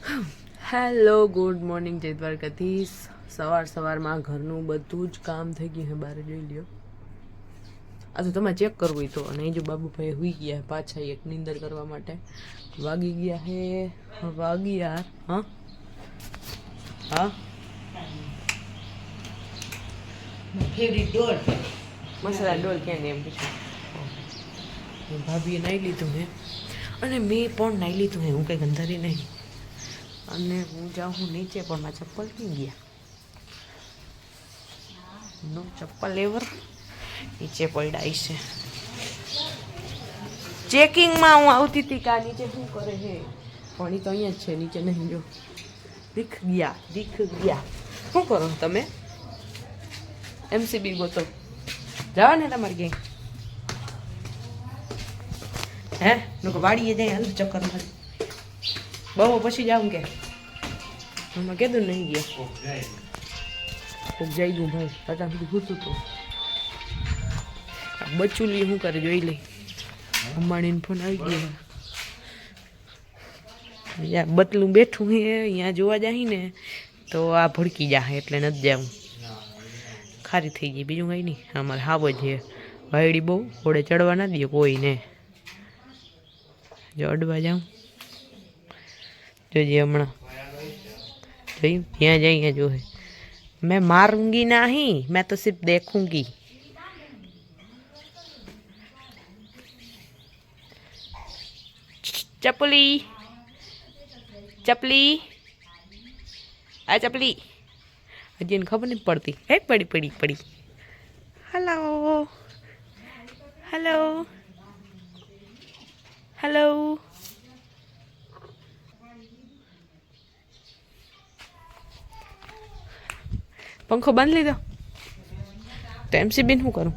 Hello good morning જય દ્વારકાધીશ. સવારમાં ઘરનું બધું જ કામ થઈ ગયું હે. બહાર જોઈ લ્યો. આ તો તમારે ચેક કરવું હોય તો. અને એ જો બાબુભાઈ હુઈ ગયા પાછા એક નીંદર કરવા માટે. વાગી ગયા હે વાગ્યા હા હા ફેવરિટ ડોલ મસાલા ડોલ ક્યાં ને એમ પૂછ્યું. ભાભીએ નાહી લીધું હે અને મેં પણ નાહી લીધું હે. હું કંઈ ગંધારી નહીં. અને હું જાઉં હું નીચે પણ મારા ચપ્પલ ક્યાં ગયા? નો ચપ્પલ એવર નીચે પડ્યા છે. ચેકિંગમાં હું આવતી હતી કા નીચે શું કરે છે પણ એ તો અહીંયા જ છે. નીચે નહીં જો દીખ ગયા. શું કરો તમે? એમસીબી ગોતો જવા ને તમારી ગેંગ હે લોકો વાડીએ જાય હાલ ચક્કર મારી બહુ પછી જાઉં કે હમણાં કીધું નહીં ગયા કોક જઈ ગયું ભાઈ પતા સુધી ઘૂતું હતું. બચુલી શું કરે જોઈ લઈ. અંબાણીને ફોન આવી ગયો. યાર બતલું બેઠું હે અહીંયા જોવા જાય ને તો આ ભડકી જાય એટલે નથી જાઉં. ખારી થઈ ગઈ બીજું કંઈ નહીં. અમારે હાવ જ છે વાયડી બહુ ઘોડે ચડવા ના દે કોઈને. જો અડવા જાઉં જોજે હમણાં જોઈ ત્યાં જાય અહીંયા જો હે. मैं मारूंगी नहीं, मैं तो सिर्फ देखूंगी. चपली चपली आ चपली हजी ने खबर नहीं पड़ती है. पड़ी हेलो हेलो हेलो पंखो बंद लीधो तो एमसीबी શું કરું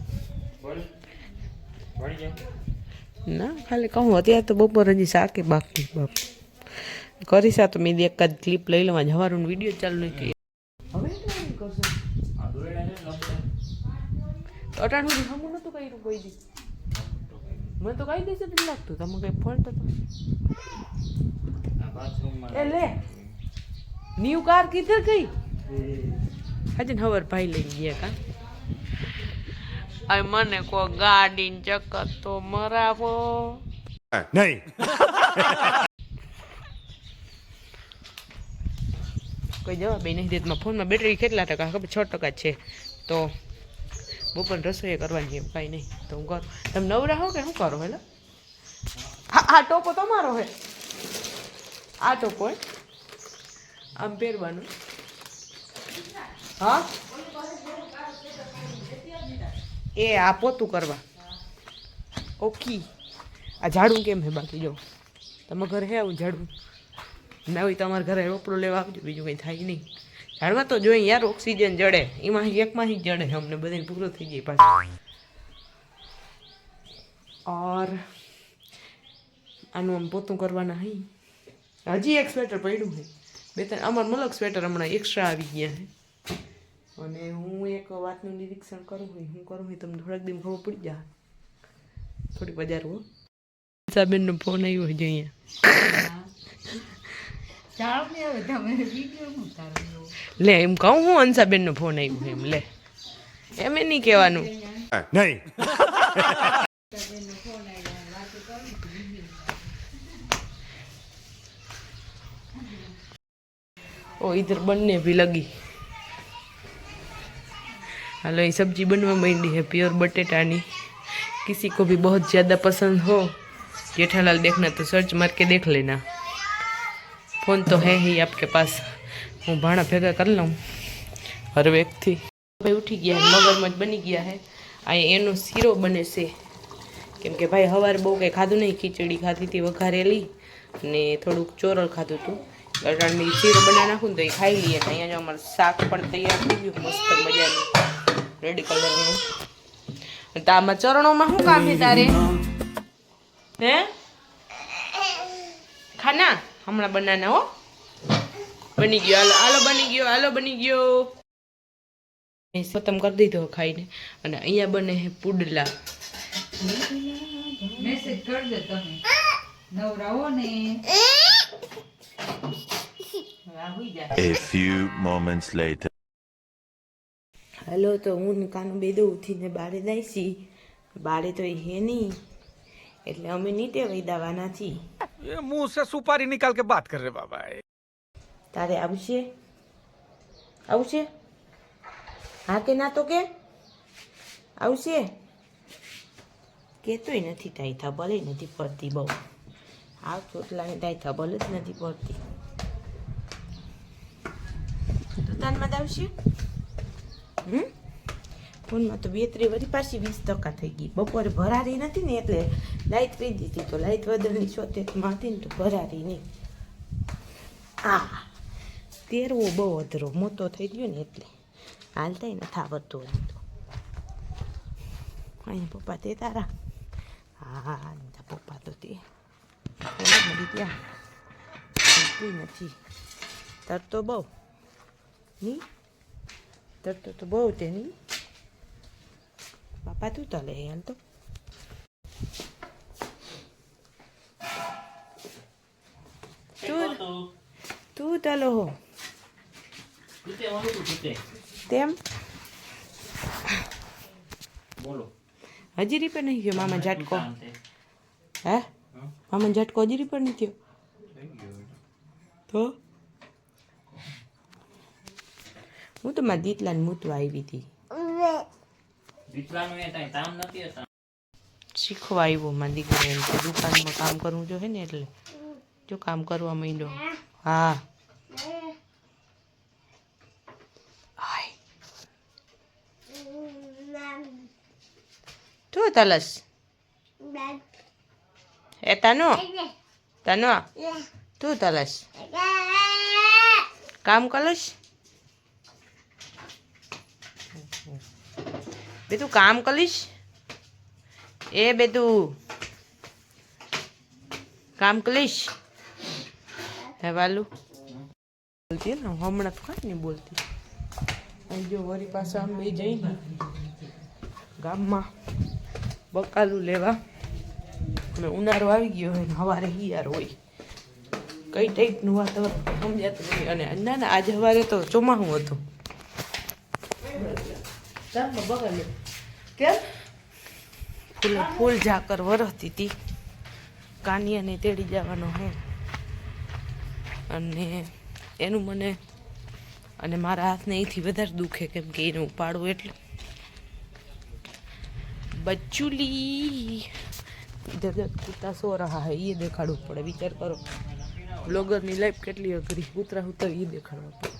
ના ખાલી કહું. અત્યારે તો બપોર હજી શાકે બાકી બાપ કરીશ. તો મેં એકાદ ક્લિપ લઈ લેવા. જવાનું વિડીયો ચાલુ નહીં કરી હવે અટાણ સુધી હમું નહોતું કર્યું કોઈ દી. મને તો કઈ દેશે નથી લાગતું. તમે કઈ ફોલ્ટ હતો એ લે ન્યુ કાર કિધર ગઈ હજી ખબર ભાઈ લઈ ગયા કા. હવે મને કો ગાડી ચક્કર તો મરાવો નહીં. કોઈ જવાબ નહીં દેતમાં. ફોનમાં બેટરી કેટલા ટકા ખબર? 6% છે. તો બપોર રસોઈ કરવાની એમ કાંઈ નહીં. તો હું કરું. તમે નવરા હો કે શું કરો? હેલો આ ટોપો તમારો હે. આ ટોપો હે આમ પહેરવાનું. હા એ આ પોતું કરવા ઓકે. આ ઝાડું કેમ હે બાકી? જો તમે ઘરે હે આવું ઝાડું ના હોય તમારા ઘરે રોપડો લેવા આવજો. બીજું કંઈ થાય નહીં. ઝાડમાં તો જોઈએ યાર ઓક્સિજન જડે. એમાં એકમાં જ જડે. અમને બધાને પૂરો થઈ જાય પાછું. ઓર આનું આમ પોતું કરવાના હઈ. હજી એક સ્વેટર પડ્યું છે. બે ત્રણ અમાર મલક સ્વેટર હમણાં એક્સ્ટ્રા આવી ગયા છે. અને હું એક વાતનું નિરીક્ષણ કરું હોય હું કરું હોય તમને થોડાક દિન ખબર પડી જાય. થોડી બજાર હો સાબેનનો ફોન આવ્યો હોય જોઈએ. લે એમ કહું હું અંશાબેનનો ફોન આવ્યો એમ. લે એમ નહીં કહેવાનું નહીં. ओ इधर बनने भी लगी. हेलो ये सब्जी बनवा मंडी है प्योर बटेटानी. किसी को भी बहुत ज़्यादा पसंद हो जेठालाल देखना तो सर्च मार के देख लेना. फ़ोन तो है ही आपके पास. હું ભાણા ભેગા કરી લઉં હર વેગથી. ભાઈ ઉઠી ગયા મગરમચ્છ બની ગયા હે. આ એનો શીરો બને છે કેમ કે ભાઈ સવારે બહુ કંઈ ખાધું નહીં. ખીચડી ખાધી હતી વઘારેલી અને થોડુંક ચોરલ ખાધું હતું. અટાણ મેં શીરો બનાવી નાખું ને તો એ ખાઈ લઈએ. અહીંયા જો અમારું શાક પણ તૈયાર થઈ ગયું મસ્ત મજાનું રેડ કલરનું. તો આમાં ચરણોમાં શું કામ છે તારે? હે ખાના હમણાં બનાના હો. બની ગયો હાલો બની ગયો. ખતમ કરી દીધો ખાઈને. અને અહીંયા બને છે પુડલા. મેસેજ કરજો તમે નવરાવો ને. A few moments later. હાલો તો હું ને કાનું બેદો ઉઠીને બારે દાઈશી બારે તો એ હે નહીં એટલે અમે નીચે વૈદાવાના છીએ. ये मुंह से सुपारी निकाल के बात कर रहे बाबा. તારે આવશે આવશે હા કે ના તો કે આવશે કેતોય નથી તાઈથા ભલે નથી પડતી બહુ આવ ચોટલાની તાઈથા ભલે જ નથી પડતી દુકાનમાં આવશે ફોનમાં તો 2-3 વરી પાછી 20% થઈ ગઈ બપોરે ભરારી નથી ને એટલે લાઈટ પી દીધી તો લાઈટ વધરની શોટેજમાં હતી ને તો ભરારી નહીં આ તેરવો બહુ અધરો મોટો થઈ ગયો ને એટલે હાલતાય નથી આવડતું હજી તો અહીંયા પપ્પા તે તારા હા પપ્પા તો તે મળી ત્યાં નથી તરતો બહુ નહીં તરતો તો બહુ તે નહીં બાપા તું તલે હાલ તો તું તલો હો તેમ બોલો હજી રીપેર નહીં ગયો મામા ઝાટકો હે મામા ઝાટકો હજી રીપેર નહીં થયો તો હું તો મારા દીતલાને મૂતવા આવી હતી દીકરાનું એ કાંઈ કામ નથી હતા. શીખવા આવ્યો મારા દીકરો એમ કે દુકાનમાં કામ કરવું જોઈએ ને એટલે જો કામ કરવા માંડ્યો હા હાય તું તલસ એ તનો તનો તું તલસ કામ કલશ બેતું કામ કરીશ એ બેતું કામ કરીશ હે વાલું બોલતી ને હમણાં તો કાંઈ નહીં બોલતી અહીં જો વળી પાછા આમ બે જઈને ગામમાં બકાલું લેવા અને ઉનાળો આવી ગયો હોય ને સવારે હિયાર હોય કઈ ટાઈપનું વાતાવરણ સમજાતું નહીં અને ના ના આજે સવારે તો ચોમાસું હતું કેમ ફૂલ ઝાકર વરસતી હતી કાનિયાને તેડી જવાનો હે અને એનું મને અને મારા હાથને એથી વધારે દુખે કેમ કે એને ઉપાડવું એટલે બચ્ચુલી ઇધર કૂતા સો રહા હે એ દેખાડવું પડે વિચાર કરો બ્લોગરની લાઈફ કેટલી અઘરી કૂતરા ઉતર એ દેખાડવા પડે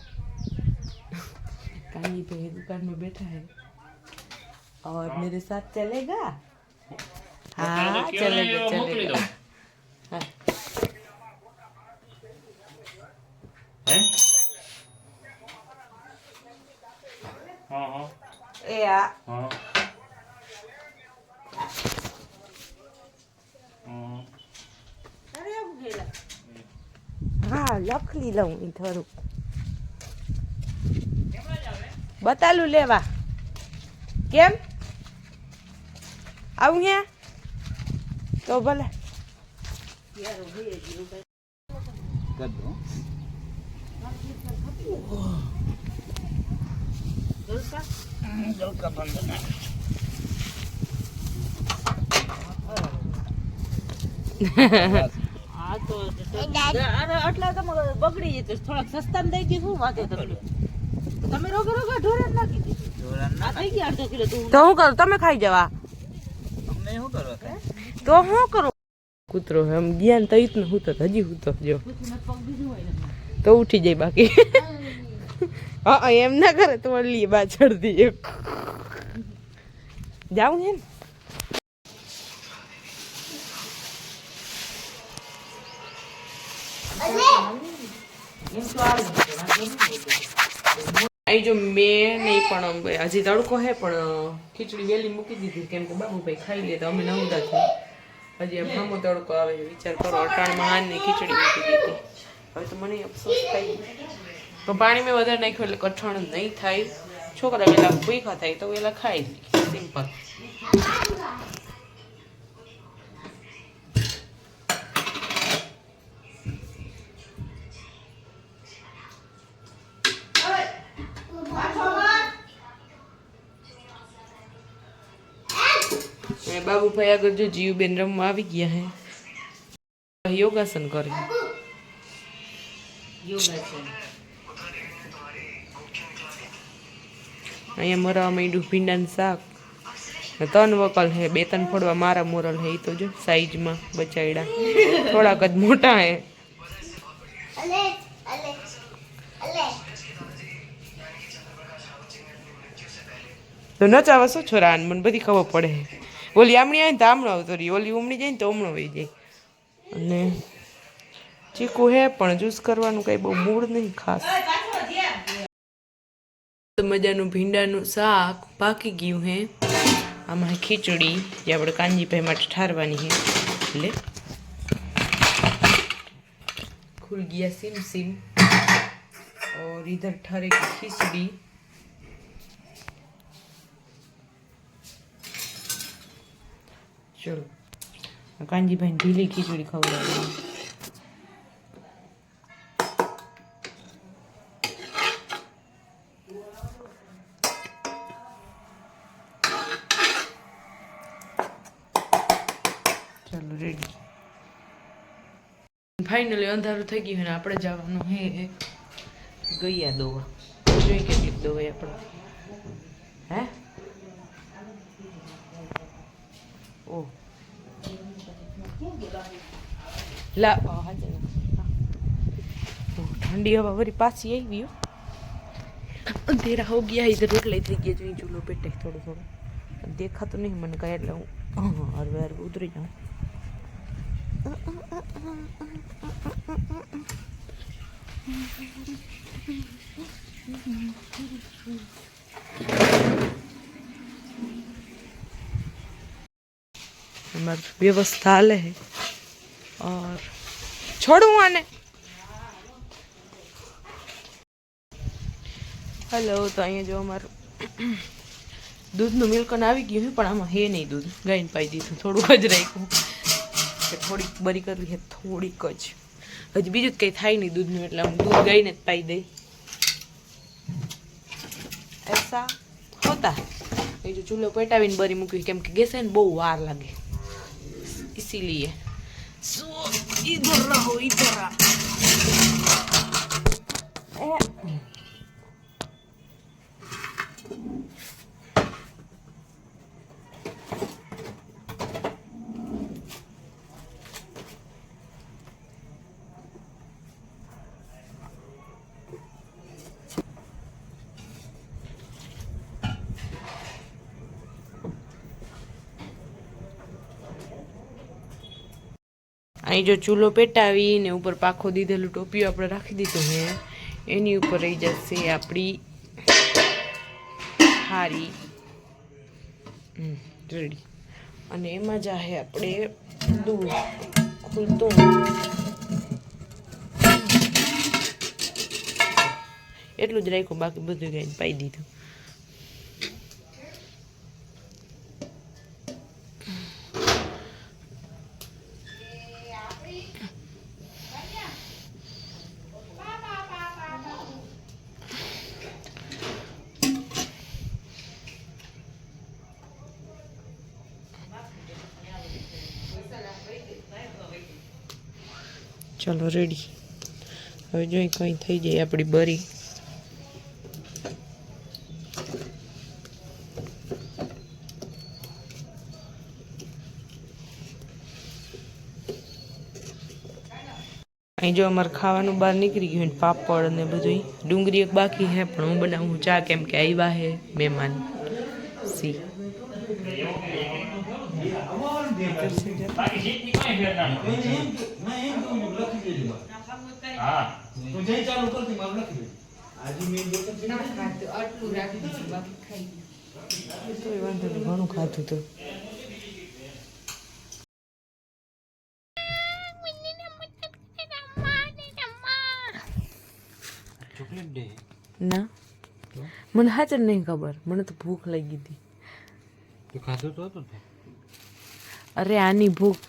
कानी पे दुकान में बैठा है और मेरे साथ चलेगा हाँ चलेगा चलेगा हाँ हाँ हाँ ए आ हाँ हाँ अरे अब गेला हाँ लख ली लऊं इधर બતાલું લેવા કેમ આવું હે તો ભલે આટલા તો બગડી જતો થોડાક સસ્તા દઈ દીધું વાતે તમે રોગે રોગે ઢોરણ નાખી દીધું આ થઈ ગયા 1/2 કિલો તો હું કરું તમે ખાઈ જવા અમને શું કરો તો હું કરું કૂતરો એમ જ્ઞાન તઈત ને હું તો હજી હું તો જો તો ઉઠી જાય બાકી હા એમ ના કરે તો લઈએ બાછડ દી એક જાઉં ને અહીં જો મેં નહીં પણ હજી તડકો હે પણ ખીચડી વહેલી મૂકી દીધી કેમ કે બાબુભાઈ ખાઈ લે તો અમે નવદા થઈ હજી એમ સામો તડકો આવે વિચાર કરો અટાણમાં હાનની ખીચડી મૂકી દીધી હવે તો મને અફસોસ થાય તો પાણી મેં વધારે નાખ્યું એટલે કઠણ નહીં થાય છોકરા વહેલા ભૂખા થાય તો વહેલા ખાઈ લે સિમ્પલ બાબુભાઈ આગળ જો જીવબેન રમવા આવી ગયા હે યોગાસન કરે યોગાસન. અહીંયા મરવા માંડ્યું ભીંડાનું શાક ને 3 વકલ હે 2-3 ફોડવા મારા મોરલ હે ઈ તો જો સાઈઝમાં બચાયડા થોડાક જ મોટા હે તો નચાવે શું છોરા મને બધી ખબર પડે ઓલી આમણી આવે ને તો આમણો આવતો રહી ઓલી ઉમણી જાય ને તો હમણો વહી જાય અને ચીકુ હે પણ જ્યુસ કરવાનું કઈ બહુ મૂડ નહીં ખાસ મજાનું ભીંડાનું શાક પાકી ગયું હે આમાં ખીચડી જે આપણે કાંજીભાઈ માટે ઠારવાની છે એટલે खुल गया सिम सिम और इधर ठहरेगी खिचड़ी चलो कांजी बहन ढीली खिचड़ी खवડાવી चलो रेडी फाइनली अंधाરું થઈ ગયું ને આપણે જવાનું હે ગયા દોવા જોઈ કેટલીક દોવા આપણે હે ઓ લા ठंडी हवा वरी पासी आई हो अंधेरा हो गया इधर रोटला थी गया जो चूल्हो पेटे थोड़ा थोड़ा देखा तो नहीं मन का એટલે હું હરવે ઉતરી જાઉં व्यवस्था हाले है और छोड़ू आने हेलो तो अँ जो अमर दूध नु मिल्कन આવી ગયું છે પણ આમાં હે નહીં દૂધ ગાઈને પાઈ દીધું થોડુંક જ રાખ્યું કે થોડીક બરી કરવી છે થોડીક જ હજી બીજું કંઈ થાય નહીં દૂધનું એટલે હું દૂધ ગાઈને જ પાઈ દઈ ऐसा होता ये जो चूल्हो पेटावीने बरी मूकी केम के गैस है बहुत वार लगे इसीलिए सो इधर रहो इधर અહીં જો ચૂલો પેટાવીને ઉપર પાખો દીધેલું ટોપિયું આપણે રાખી દીધું હે એની ઉપર રહી જશે આપણી હારી રેડી અને એમાં જાહે આપણે દૂધ ખુલતું એટલું જ રાખ્યું બાકી બધું ગાઈને પાઈ દીધું चलो रेडी હવે જોઈ કઈ થઈ જાય આપણી બરી અહીં જો અમારે ખાવાનું બહાર નીકળી ગયું ને પાપડ ને બધું ડુંગળી એક બાકી હે પણ હું બનાવું ચા કેમ કે આવ્યા હે મહેમાન સી ઘણું ખાધું તો ના મને હાચર નહીં ખબર મને તો ભૂખ લાગી હતી અરે આની ભૂખ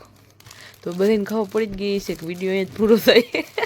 તો બધાને ખબર પડી જ ગઈ છે કે વિડીયો એ જ પૂરો થાય